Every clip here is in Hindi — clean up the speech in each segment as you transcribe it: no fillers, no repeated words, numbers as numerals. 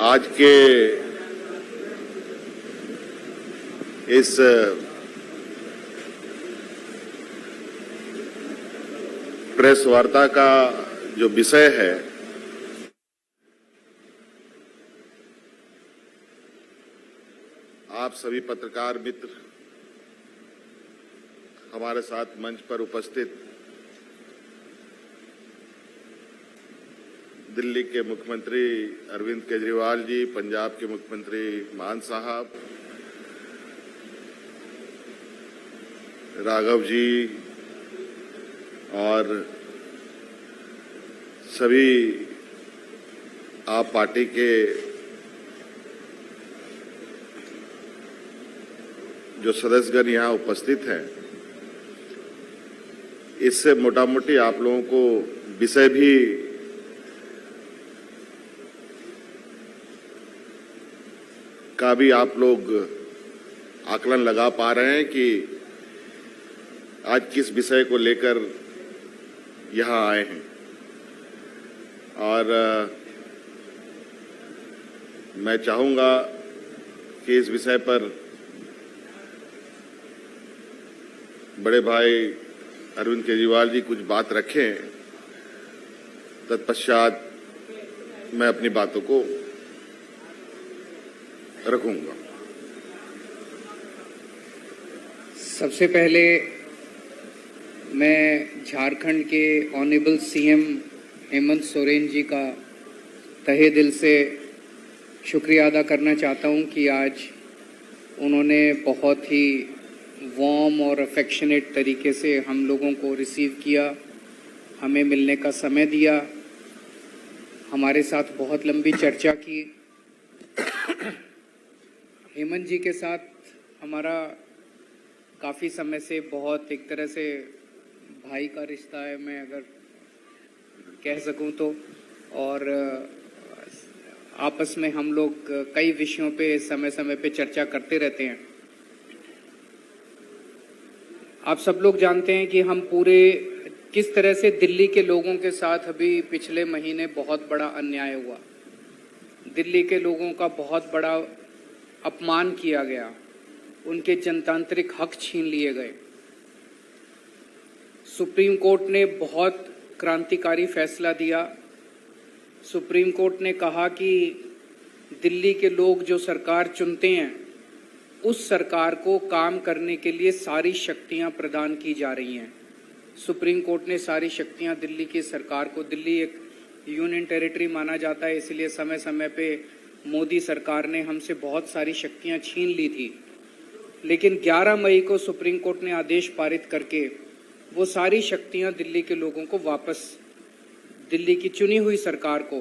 आज के इस प्रेस वार्ता का जो विषय है आप सभी पत्रकार मित्र, हमारे साथ मंच पर उपस्थित दिल्ली के मुख्यमंत्री अरविंद केजरीवाल जी, पंजाब के मुख्यमंत्री मान साहब, राघव जी और सभी आप पार्टी के जो सदस्यगण यहाँ उपस्थित हैं, इससे मोटा मोटी आप लोगों को विषय भी का भी आप लोग आकलन लगा पा रहे हैं कि आज किस विषय को लेकर यहाँ आए हैं। और मैं चाहूंगा कि इस विषय पर बड़े भाई अरविंद केजरीवाल जी कुछ बात रखें, तत्पश्चात मैं अपनी बातों को रखूंगा। सबसे पहले मैं झारखंड के ऑनरेबल सीएम हेमंत सोरेन जी का तहे दिल से शुक्रिया अदा करना चाहता हूं कि आज उन्होंने बहुत ही वार्म और अफेक्शनेट तरीके से हम लोगों को रिसीव किया, हमें मिलने का समय दिया, हमारे साथ बहुत लंबी चर्चा की। हेमंत जी के साथ हमारा काफ़ी समय से बहुत एक तरह से भाई का रिश्ता है, मैं अगर कह सकूं तो, और आपस में हम लोग कई विषयों पे समय समय पे चर्चा करते रहते हैं। आप सब लोग जानते हैं कि हम पूरे किस तरह से दिल्ली के लोगों के साथ अभी पिछले महीने बहुत बड़ा अन्याय हुआ, दिल्ली के लोगों का बहुत बड़ा अपमान किया गया, उनके जनतांत्रिक हक छीन लिए गए। सुप्रीम कोर्ट ने बहुत क्रांतिकारी फैसला दिया। सुप्रीम कोर्ट ने कहा कि दिल्ली के लोग जो सरकार चुनते हैं उस सरकार को काम करने के लिए सारी शक्तियां प्रदान की जा रही हैं। सुप्रीम कोर्ट ने सारी शक्तियां दिल्ली की सरकार को, दिल्ली एक यूनियन टेरिटरी माना जाता है, इसलिए समय समय पे मोदी सरकार ने हमसे बहुत सारी शक्तियां छीन ली थी, लेकिन 11 मई को सुप्रीम कोर्ट ने आदेश पारित करके वो सारी शक्तियां दिल्ली के लोगों को वापस, दिल्ली की चुनी हुई सरकार को,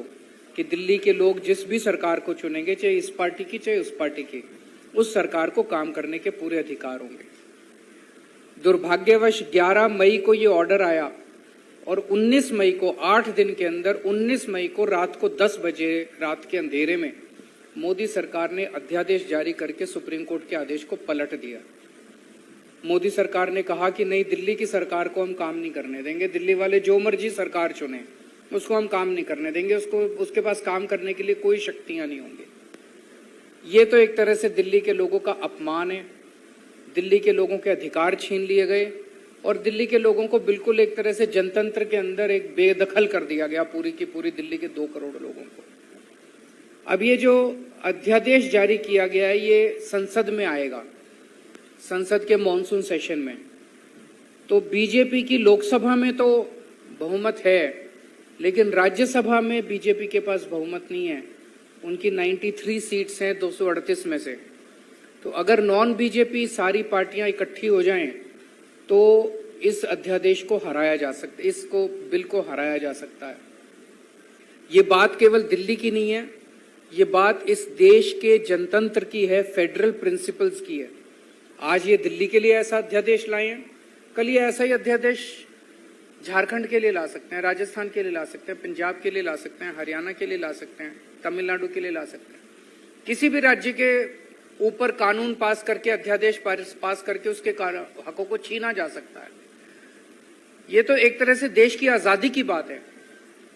कि दिल्ली के लोग जिस भी सरकार को चुनेंगे, चाहे इस पार्टी की चाहे उस पार्टी की, उस सरकार को काम करने के पूरे अधिकार होंगे। दुर्भाग्यवश 11 मई को ये ऑर्डर आया और 19 मई को, 8 दिन के अंदर 19 मई को रात को 10 बजे, रात के अंधेरे में मोदी सरकार ने अध्यादेश जारी करके सुप्रीम कोर्ट के आदेश को पलट दिया। मोदी सरकार ने कहा कि नहीं, दिल्ली की सरकार को हम काम नहीं करने देंगे, दिल्ली वाले जो मर्जी सरकार चुने उसको हम काम नहीं करने देंगे, उसके पास काम करने के लिए कोई शक्तियां नहीं होंगी। ये तो एक तरह से दिल्ली के लोगों का अपमान है, दिल्ली के लोगों के अधिकार छीन लिए गए और दिल्ली के लोगों को बिल्कुल एक तरह से जनतंत्र के अंदर एक बेदखल कर दिया गया, पूरी की पूरी दिल्ली के 2 करोड़ लोगों को। अब ये जो अध्यादेश जारी किया गया है ये संसद में आएगा, संसद के मॉनसून सेशन में। तो बीजेपी की लोकसभा में तो बहुमत है, लेकिन राज्यसभा में बीजेपी के पास बहुमत नहीं है। उनकी 93 सीट्स हैं 238 में से। तो अगर नॉन बीजेपी सारी पार्टियां इकट्ठी हो जाएं तो इस अध्यादेश को हराया जा सकता है, इसको बिल को हराया जा सकता है। ये बात केवल दिल्ली की नहीं है, ये बात इस देश के जनतंत्र की है, फेडरल प्रिंसिपल्स की है। आज ये दिल्ली के लिए ऐसा अध्यादेश लाए हैं, कल ये ऐसा ही अध्यादेश झारखंड के लिए ला सकते हैं, राजस्थान के लिए ला सकते हैं, पंजाब के लिए ला सकते हैं, हरियाणा के लिए ला सकते हैं, तमिलनाडु के लिए ला सकते हैं। किसी भी राज्य के ऊपर कानून पास करके, अध्यादेश पास करके उसके हकों को छीना जा सकता है। ये तो एक तरह से देश की आजादी की बात है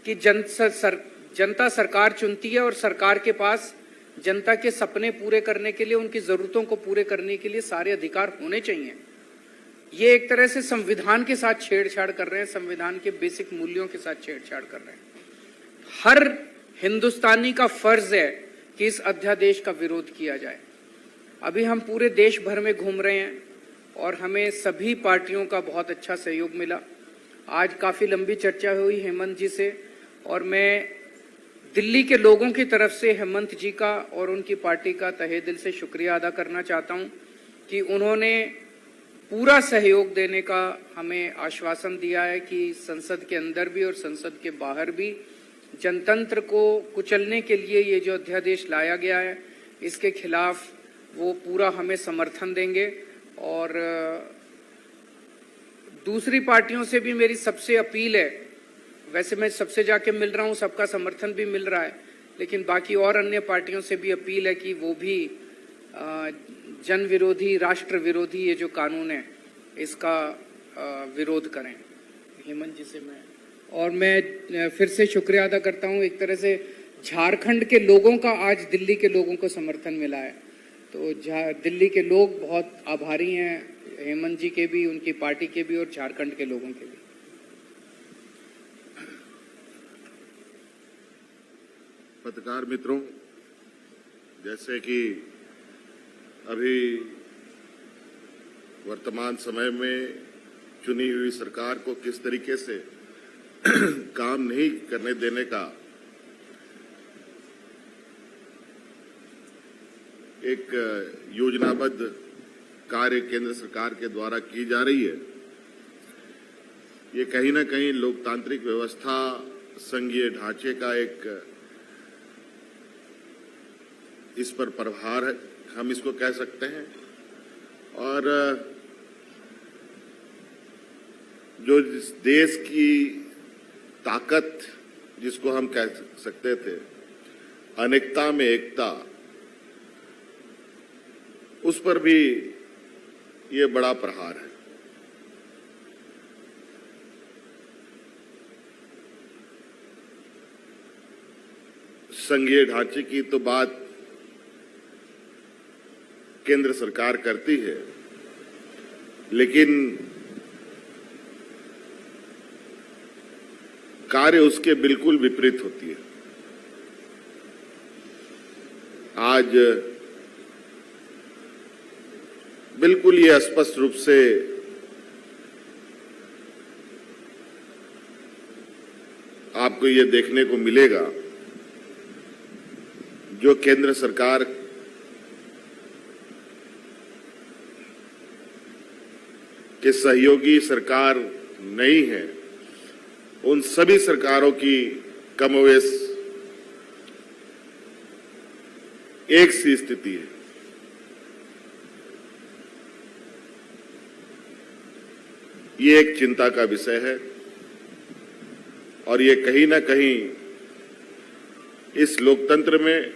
कि जनता सरकार चुनती है और सरकार के पास जनता के सपने पूरे करने के लिए, उनकी जरूरतों को पूरे करने के लिए सारे अधिकार होने चाहिए। ये एक तरह से संविधान के साथ छेड़छाड़ कर रहे हैं, संविधान के बेसिक मूल्यों के साथ छेड़छाड़ कर रहे हैं। हर हिंदुस्तानी का फर्ज है कि इस अध्यादेश का विरोध किया जाए। अभी हम पूरे देश भर में घूम रहे हैं और हमें सभी पार्टियों का बहुत अच्छा सहयोग मिला। आज काफी लंबी चर्चा हुई हेमंत जी से और मैं दिल्ली के लोगों की तरफ से हेमंत जी का और उनकी पार्टी का तहे दिल से शुक्रिया अदा करना चाहता हूं कि उन्होंने पूरा सहयोग देने का हमें आश्वासन दिया है कि संसद के अंदर भी और संसद के बाहर भी जनतंत्र को कुचलने के लिए ये जो अध्यादेश लाया गया है, इसके खिलाफ वो पूरा हमें समर्थन देंगे। और दूसरी पार्टियों से भी मेरी सबसे अपील है, वैसे मैं सबसे जाके मिल रहा हूं, सबका समर्थन भी मिल रहा है, लेकिन बाकी और अन्य पार्टियों से भी अपील है कि वो भी जन विरोधी, राष्ट्र विरोधी ये जो कानून है इसका विरोध करें। हेमंत जी से मैं फिर से शुक्रिया अदा करता हूं। एक तरह से झारखंड के लोगों का आज दिल्ली के लोगों को समर्थन मिला है, तो दिल्ली के लोग बहुत आभारी हैं हेमंत जी के भी, उनकी पार्टी के भी और झारखंड के लोगों के भी। पत्रकार मित्रों, जैसे कि अभी वर्तमान समय में चुनी हुई सरकार को किस तरीके से काम नहीं करने देने का एक योजनाबद्ध कार्य केंद्र सरकार के द्वारा की जा रही है, ये कहीं ना कहीं लोकतांत्रिक व्यवस्था, संघीय ढांचे का एक इस पर प्रहार है, हम इसको कह सकते हैं। और जो इस देश की ताकत जिसको हम कह सकते थे, अनेकता में एकता, उस पर भी ये बड़ा प्रहार है। संघीय ढांचे की तो बात केंद्र सरकार करती है, लेकिन कार्य उसके बिल्कुल विपरीत होती है। आज बिल्कुल ये स्पष्ट रूप से आपको ये देखने को मिलेगा, जो केंद्र सरकार के सहयोगी सरकार नहीं है, उन सभी सरकारों की कमोवेश एक सी स्थिति है। ये एक चिंता का विषय है और ये कहीं ना कहीं इस लोकतंत्र में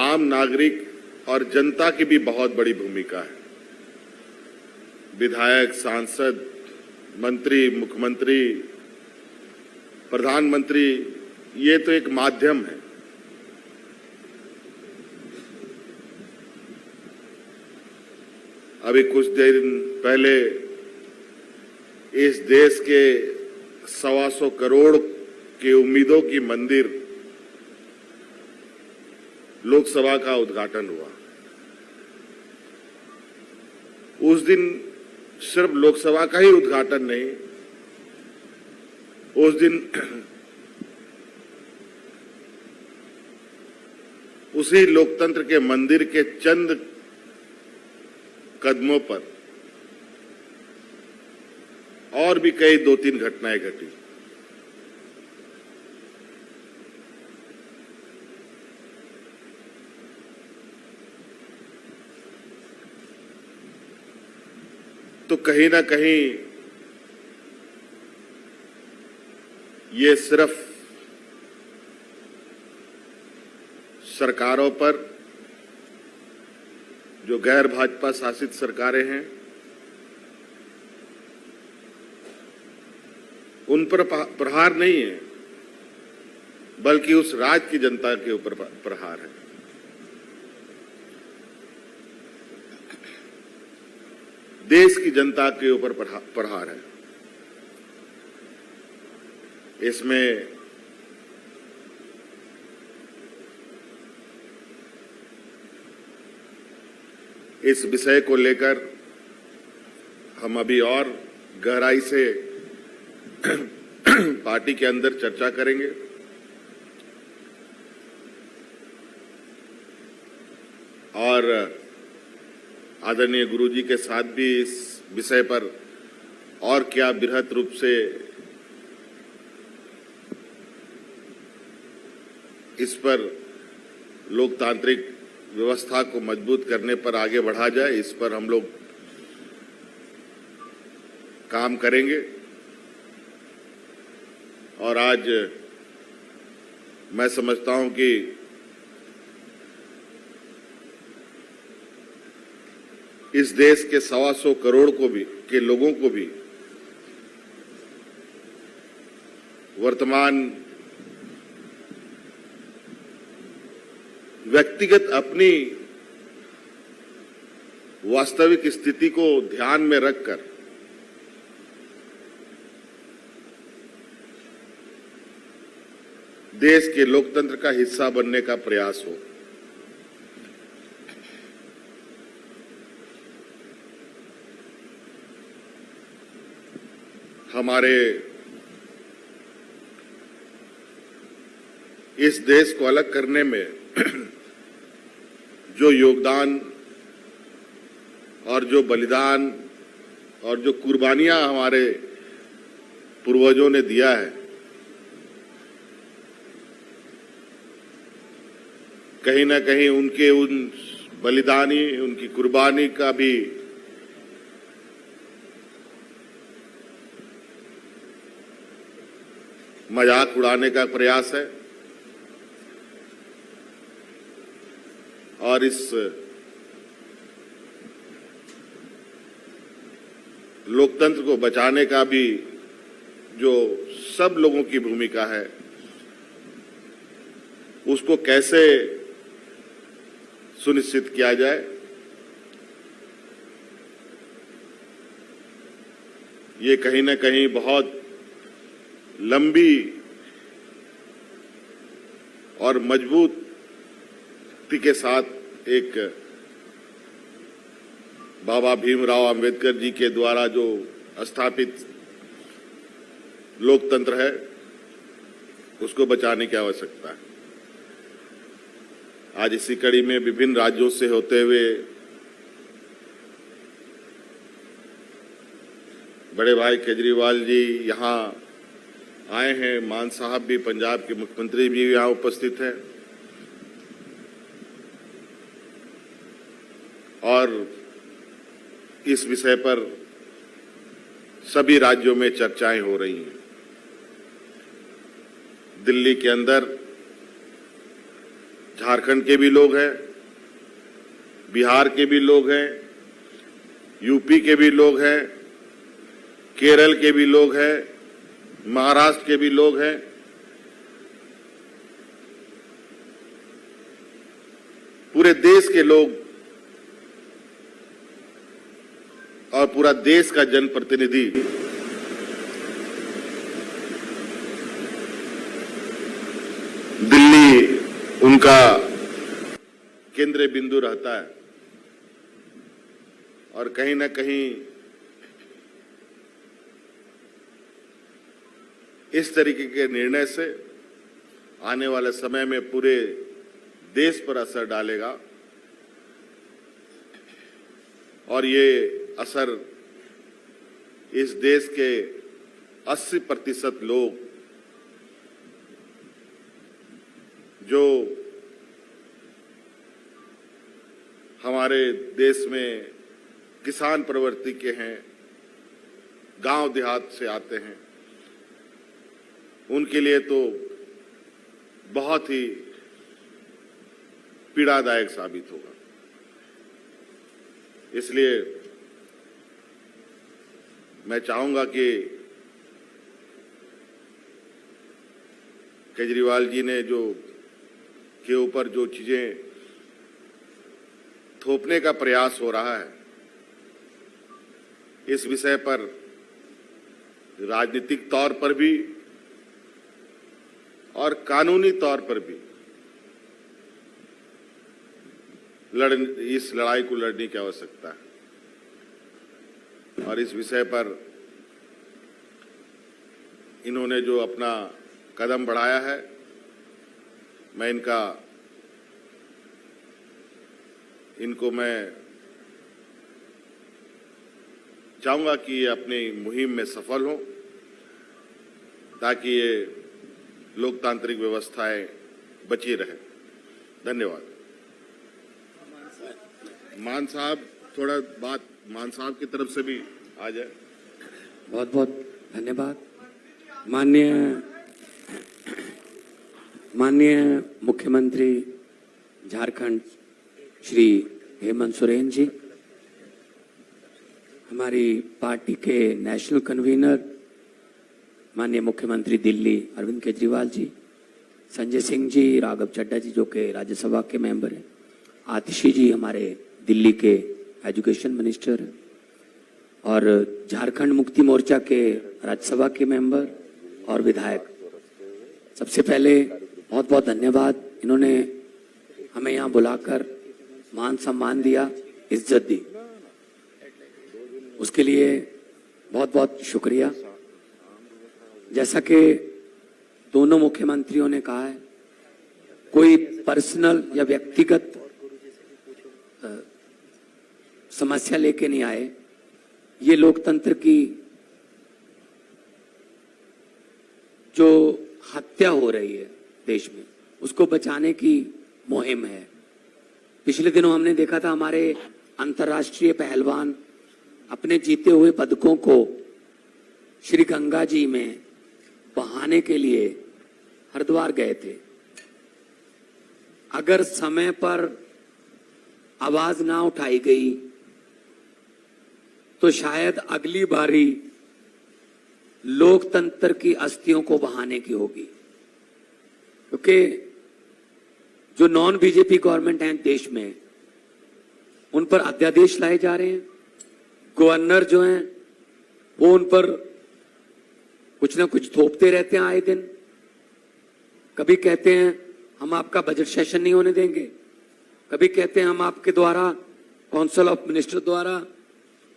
आम नागरिक और जनता की भी बहुत बड़ी भूमिका है। विधायक, सांसद, मंत्री, मुख्यमंत्री, प्रधानमंत्री, ये तो एक माध्यम है। अभी कुछ दिन पहले इस देश के 125 करोड़ के उम्मीदों की मंदिर लोकसभा का उद्घाटन हुआ। उस दिन सिर्फ लोकसभा का ही उद्घाटन नहीं, उस दिन उसी लोकतंत्र के मंदिर के चंद कदमों पर और भी कई 2-3 घटनाएं घटी। तो कहीं ना कहीं ये सिर्फ सरकारों पर, जो गैर भाजपा शासित सरकारें हैं, उन पर प्रहार नहीं है, बल्कि उस राज्य की जनता के ऊपर प्रहार है। देश की जनता के ऊपर प्रहार है। इसमें इस विषय को लेकर हम अभी और गहराई से पार्टी के अंदर चर्चा करेंगे और आदरणीय गुरुजी के साथ भी इस विषय पर और क्या बृहत रूप से इस पर लोकतांत्रिक व्यवस्था को मजबूत करने पर आगे बढ़ा जाए, इस पर हम लोग काम करेंगे। और आज मैं समझता हूं कि इस देश के 125 करोड़ के लोगों को भी वर्तमान व्यक्तिगत अपनी वास्तविक स्थिति को ध्यान में रखकर देश के लोकतंत्र का हिस्सा बनने का प्रयास हो। हमारे इस देश को अलग करने में जो योगदान और जो बलिदान और जो कुर्बानियां हमारे पूर्वजों ने दिया है, कहीं ना कहीं उनके उन बलिदानी, उनकी कुर्बानी का भी मजाक उड़ाने का प्रयास है। और इस लोकतंत्र को बचाने का भी जो सब लोगों की भूमिका है, उसको कैसे सुनिश्चित किया जाए, ये कहीं ना कहीं बहुत लंबी और मजबूती के साथ एक बाबा भीमराव अंबेडकर जी के द्वारा जो स्थापित लोकतंत्र है, उसको बचाने की आवश्यकता है। आज इसी कड़ी में विभिन्न राज्यों से होते हुए बड़े भाई केजरीवाल जी यहां आए हैं, मान साहब भी, पंजाब के मुख्यमंत्री भी यहां उपस्थित हैं और इस विषय पर सभी राज्यों में चर्चाएं हो रही हैं। दिल्ली के अंदर झारखंड के भी लोग हैं, बिहार के भी लोग हैं, यूपी के भी लोग हैं, केरल के भी लोग हैं, महाराष्ट्र के भी लोग हैं। पूरे देश के लोग और पूरा देश का जनप्रतिनिधि दिल्ली उनका केंद्र बिंदु रहता है और कहीं ना कहीं इस तरीके के निर्णय से आने वाले समय में पूरे देश पर असर डालेगा और ये असर इस देश के 80% लोग जो हमारे देश में किसान प्रवृत्ति के हैं, गांव देहात से आते हैं, उनके लिए तो बहुत ही पीड़ादायक साबित होगा। इसलिए मैं चाहूंगा कि केजरीवाल जी ने जो के ऊपर जो चीजें थोपने का प्रयास हो रहा है, इस विषय पर राजनीतिक तौर पर भी और कानूनी तौर पर भी इस लड़ाई को लड़ने की आवश्यकता है। और इस विषय पर इन्होंने जो अपना कदम बढ़ाया है, मैं इनको मैं चाहूंगा कि ये अपनी मुहिम में सफल हों, ताकि ये लोकतांत्रिक व्यवस्थाएं बची रहे। धन्यवाद। मान साहब, थोड़ा बात मान साहब की तरफ से भी आ जाए। बहुत बहुत धन्यवाद। माननीय मुख्यमंत्री झारखंड श्री हेमंत सोरेन जी, हमारी पार्टी के नेशनल कन्वीनर माननीय मुख्यमंत्री दिल्ली अरविंद केजरीवाल जी, संजय सिंह जी, राघव चड्ढा जी जो कि राज्यसभा के मेंबर हैं, आतिशी जी हमारे दिल्ली के एजुकेशन मिनिस्टर हैं, और झारखंड मुक्ति मोर्चा के राज्यसभा के मेंबर और विधायक, सबसे पहले बहुत बहुत धन्यवाद। इन्होंने हमें यहाँ बुलाकर मान सम्मान दिया, इज्जत दी, उसके लिए बहुत बहुत शुक्रिया। जैसा कि दोनों मुख्यमंत्रियों ने कहा है, कोई पर्सनल या व्यक्तिगत समस्या लेके नहीं आए। ये लोकतंत्र की जो हत्या हो रही है देश में, उसको बचाने की मुहिम है। पिछले दिनों हमने देखा था हमारे अंतर्राष्ट्रीय पहलवान अपने जीते हुए पदकों को श्री गंगा जी में बहाने के लिए हरिद्वार गए थे। अगर समय पर आवाज ना उठाई गई तो शायद अगली बारी लोकतंत्र की अस्थियों को बहाने की होगी, क्योंकि जो नॉन बीजेपी गवर्नमेंट है देश में, उन पर अध्यादेश लाए जा रहे हैं। गवर्नर जो हैं वो उन पर कुछ ना कुछ थोपते रहते हैं आए दिन। कभी कहते हैं हम आपका बजट सेशन नहीं होने देंगे, कभी कहते हैं हम आपके द्वारा काउंसिल ऑफ मिनिस्टर द्वारा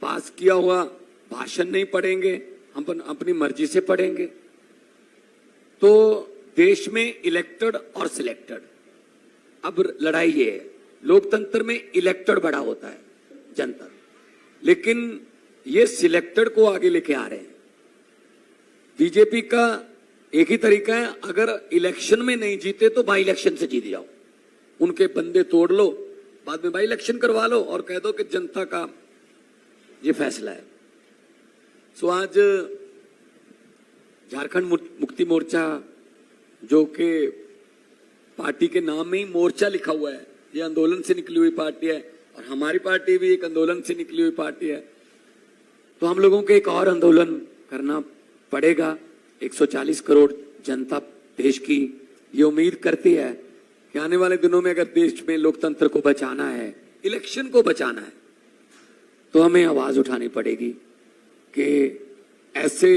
पास किया हुआ भाषण नहीं पढ़ेंगे, हम अपनी मर्जी से पढ़ेंगे। तो देश में इलेक्टेड और सिलेक्टेड, अब लड़ाई ये है, लोकतंत्र में इलेक्टेड बड़ा होता है जनता, लेकिन ये सिलेक्टेड को आगे लेके आ रहे हैं। बीजेपी का एक ही तरीका है, अगर इलेक्शन में नहीं जीते तो बाई इलेक्शन से जीत जाओ, उनके बंदे तोड़ लो, बाद में बाई इलेक्शन करवा लो और कह दो कि जनता का ये फैसला है। सो आज झारखंड मुक्ति मोर्चा, जो कि पार्टी के नाम में ही मोर्चा लिखा हुआ है, ये आंदोलन से निकली हुई पार्टी है, और हमारी पार्टी भी एक आंदोलन से निकली हुई पार्टी है। तो हम लोगों को एक और आंदोलन करना पड़ेगा। 140 करोड़ जनता देश की ये उम्मीद करती है कि आने वाले दिनों में अगर देश में लोकतंत्र को बचाना है, इलेक्शन को बचाना है, तो हमें आवाज उठानी पड़ेगी कि ऐसे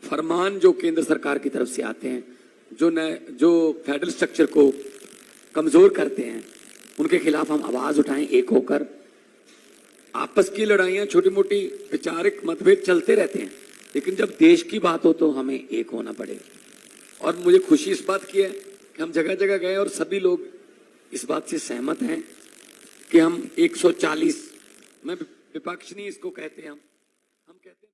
फरमान जो केंद्र सरकार की तरफ से आते हैं, जो फेडरल स्ट्रक्चर को कमजोर करते हैं, उनके खिलाफ हम आवाज उठाएं एक होकर। आपस की लड़ाइयां, छोटी मोटी वैचारिक मतभेद चलते रहते हैं, लेकिन जब देश की बात हो तो हमें एक होना पड़ेगा। और मुझे खुशी इस बात की है कि हम जगह जगह गए और सभी लोग इस बात से सहमत हैं कि हम 140, मैं विपक्ष नहीं इसको कहते हैं, हम कहते हैं